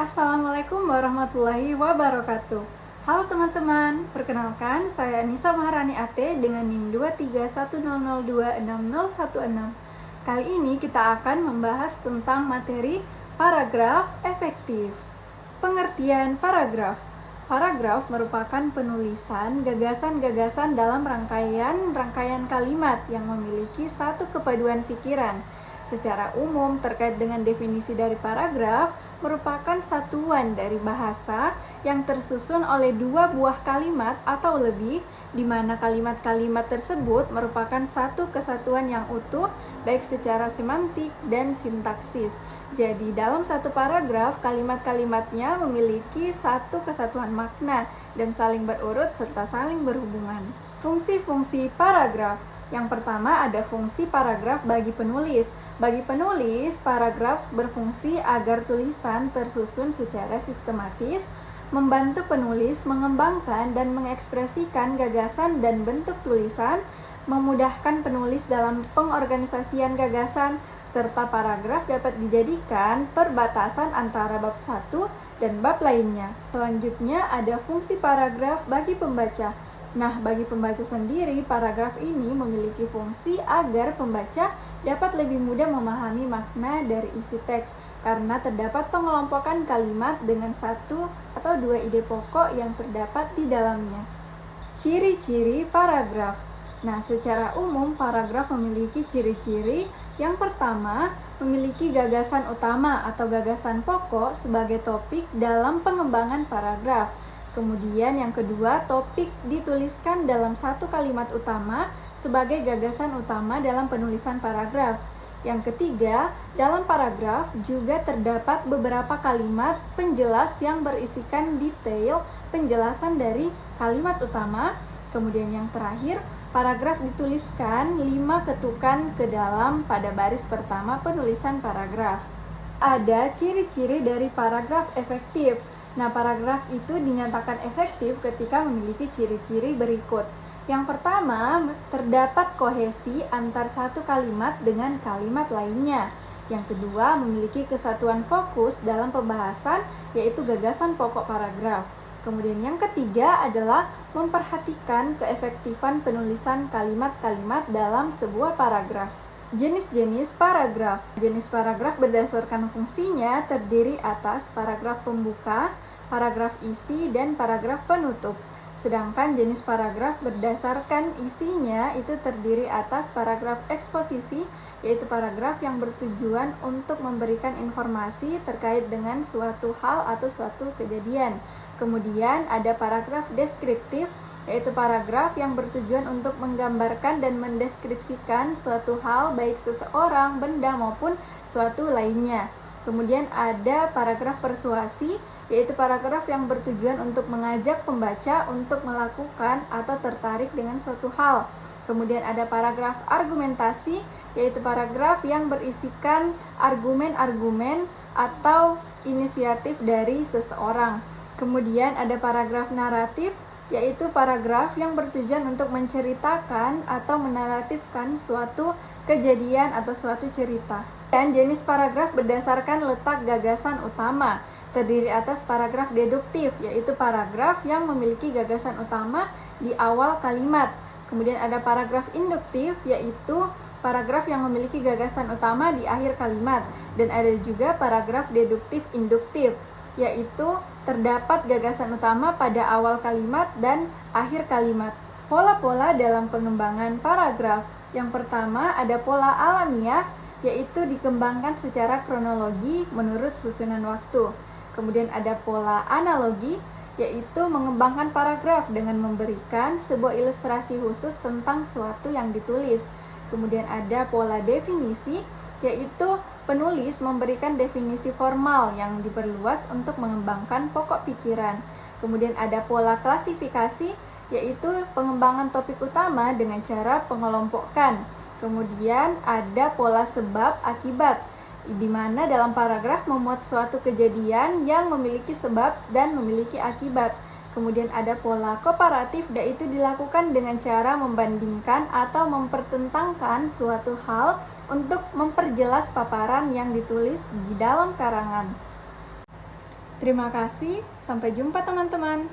Assalamualaikum warahmatullahi wabarakatuh. Halo teman-teman, perkenalkan saya Nisa Maharani AT dengan NIM 23100260016. Kali ini kita akan membahas tentang materi paragraf efektif. Pengertian paragraf. Paragraf merupakan penulisan gagasan-gagasan dalam rangkaian kalimat yang memiliki satu kepaduan pikiran. Secara umum, terkait dengan definisi dari paragraf, merupakan satuan dari bahasa yang tersusun oleh dua buah kalimat atau lebih, di mana kalimat-kalimat tersebut merupakan satu kesatuan yang utuh, baik secara semantik dan sintaksis. Jadi, dalam satu paragraf, kalimat-kalimatnya memiliki satu kesatuan makna dan saling berurut serta saling berhubungan. Fungsi-fungsi paragraf. Yang pertama ada fungsi paragraf bagi penulis. Bagi penulis, paragraf berfungsi agar tulisan tersusun secara sistematis, membantu penulis mengembangkan dan mengekspresikan gagasan dan bentuk tulisan, memudahkan penulis dalam pengorganisasian gagasan, serta paragraf dapat dijadikan perbatasan antara bab satu dan bab lainnya. Selanjutnya ada fungsi paragraf bagi pembaca. Nah, bagi pembaca sendiri, paragraf ini memiliki fungsi agar pembaca dapat lebih mudah memahami makna dari isi teks, karena terdapat pengelompokan kalimat dengan satu atau dua ide pokok yang terdapat di dalamnya. Ciri-ciri paragraf. Nah, secara umum, paragraf memiliki ciri-ciri. Yang pertama, memiliki gagasan utama atau gagasan pokok sebagai topik dalam pengembangan paragraf. Kemudian yang kedua, topik dituliskan dalam satu kalimat utama sebagai gagasan utama dalam penulisan paragraf. Yang ketiga, dalam paragraf juga terdapat beberapa kalimat penjelas yang berisikan detail penjelasan dari kalimat utama. Kemudian yang terakhir, paragraf dituliskan 5 ketukan ke dalam pada baris pertama penulisan paragraf. Ada ciri-ciri dari paragraf efektif. Nah, paragraf itu dinyatakan efektif ketika memiliki ciri-ciri berikut. Yang pertama, terdapat kohesi antar satu kalimat dengan kalimat lainnya. Yang kedua, memiliki kesatuan fokus dalam pembahasan, yaitu gagasan pokok paragraf. Kemudian yang ketiga adalah memperhatikan keefektifan penulisan kalimat-kalimat dalam sebuah paragraf. Jenis-jenis paragraf. Jenis paragraf berdasarkan fungsinya terdiri atas paragraf pembuka, paragraf isi, dan paragraf penutup. Sedangkan jenis paragraf berdasarkan isinya itu terdiri atas paragraf eksposisi, yaitu paragraf yang bertujuan untuk memberikan informasi terkait dengan suatu hal atau suatu kejadian. Kemudian ada paragraf deskriptif, yaitu paragraf yang bertujuan untuk menggambarkan dan mendeskripsikan suatu hal baik seseorang, benda maupun suatu lainnya. Kemudian ada paragraf persuasi, yaitu paragraf yang bertujuan untuk mengajak pembaca untuk melakukan atau tertarik dengan suatu hal. Kemudian ada paragraf argumentasi, yaitu paragraf yang berisikan argumen-argumen atau inisiatif dari seseorang. Kemudian ada paragraf naratif, yaitu paragraf yang bertujuan untuk menceritakan atau menaratifkan suatu kejadian atau suatu cerita. Dan jenis paragraf berdasarkan letak gagasan utama, terdiri atas paragraf deduktif, yaitu paragraf yang memiliki gagasan utama di awal kalimat. Kemudian ada paragraf induktif, yaitu paragraf yang memiliki gagasan utama di akhir kalimat. Dan ada juga paragraf deduktif induktif, yaitu terdapat gagasan utama pada awal kalimat dan akhir kalimat. Pola-pola dalam pengembangan paragraf. Yang pertama ada pola alamiah, yaitu dikembangkan secara kronologi menurut susunan waktu. Kemudian ada pola analogi, yaitu mengembangkan paragraf dengan memberikan sebuah ilustrasi khusus tentang suatu yang ditulis. Kemudian ada pola definisi, yaitu penulis memberikan definisi formal yang diperluas untuk mengembangkan pokok pikiran. Kemudian ada pola klasifikasi, yaitu pengembangan topik utama dengan cara pengelompokan. Kemudian ada pola sebab akibat, di mana dalam paragraf memuat suatu kejadian yang memiliki sebab dan memiliki akibat. Kemudian ada pola komparatif, yaitu dilakukan dengan cara membandingkan atau mempertentangkan suatu hal untuk memperjelas paparan yang ditulis di dalam karangan. Terima kasih, sampai jumpa teman-teman.